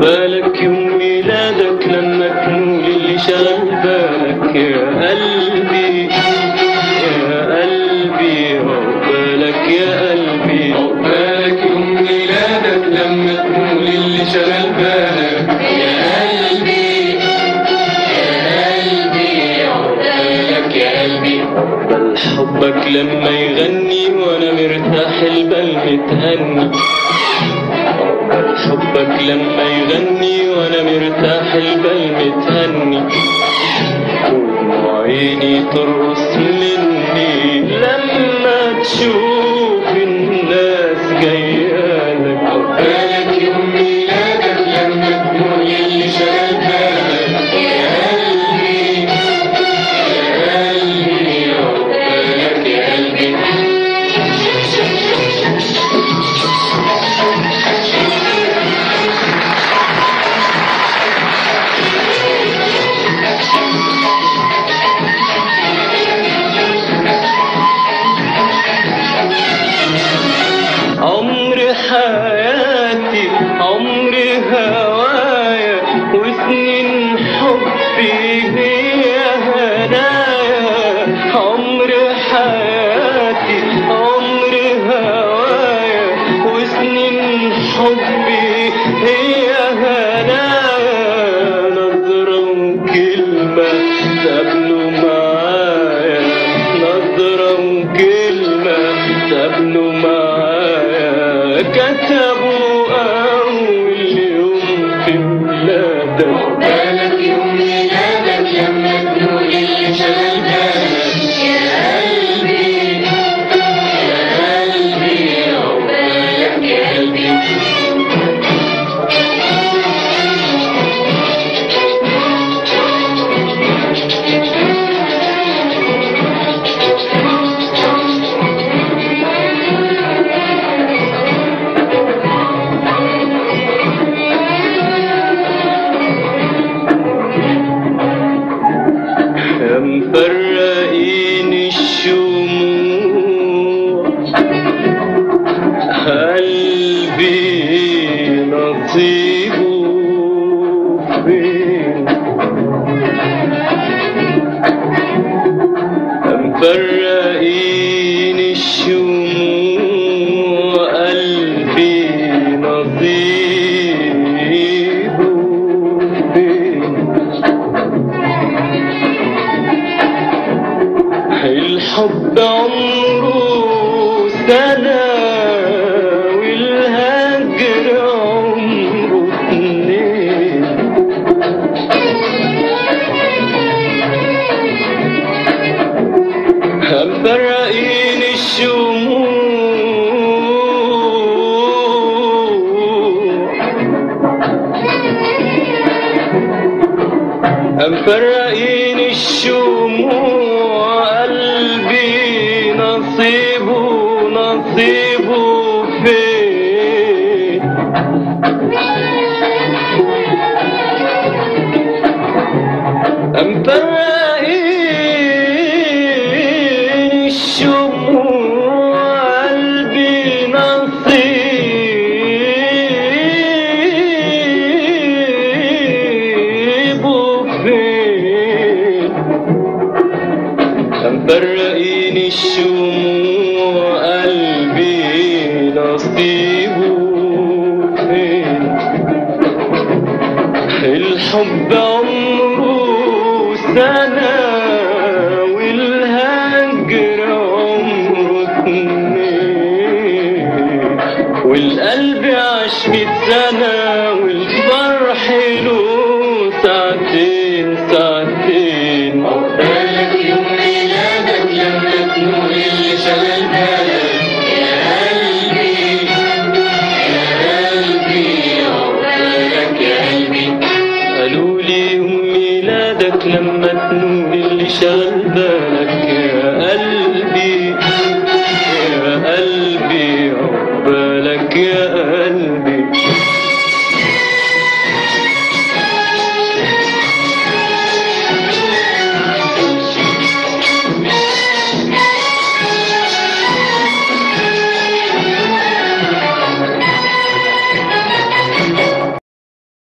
عقبالك يوم ميلادك لما تنول اللي شغل بالك يا قلبي يا قلبي. عقبالك يا قلبي، عقبالك يوم ميلادك لما تنول اللي شغل بالك يا قلبي يا قلبي. عقبالك يا قلبي. عقبال حبك لما يغني وانا مرتاح البال متهني. عقبال حبك لما يغني وانا مرتاح البال متهني. وعيني ترقص مني لما تشوف الناس جايالك. عقبالك يوم ميلادك لما تنول اللي شغل بالك يا قلبي يا قلبي. عقبالك يا قلبي. عمر حياتي عمر هوايا وسنين حبي هي هنايا. عمر حياتي عمر هوايا وسنين حبي هي هنايا. نظرة وكلمة تقابلوا معايا، نظرة وكلمة تقابلوا معايا. كتبوا أول يوم في ميلادك. عقبالك يوم ميلادك لما تنول اللي شغل بالك يا قلبي يا قلبي. عقبالك يا قلبي. مفرقين الشموع قلبي نصيبه فين. مفرقين الشموع قلبي نصيبه فين. الحب عمره سنة والهجر عمره اتنين. مفرقين الشموع مفرقين الشموع قلبي نصيبه فين. مفرقين الشموع قلبي نصيبه فين. مفرقين الشموع قلبي نصيبه فين. الحب عمره سنة والهجر عمره اتنين. والقلب عاش 100 سنة والفرح له ساعتين ساعتين. عقبالك يوم ميلادك لما تنول اللي شغل بالك يا قلبي يا قلبي. عقبالك يا قلبي. قالوا لي يوم ميلادك لما تنول اللي شغل بالك يا قلبي يا قلبي. عقبالك يا قلبي.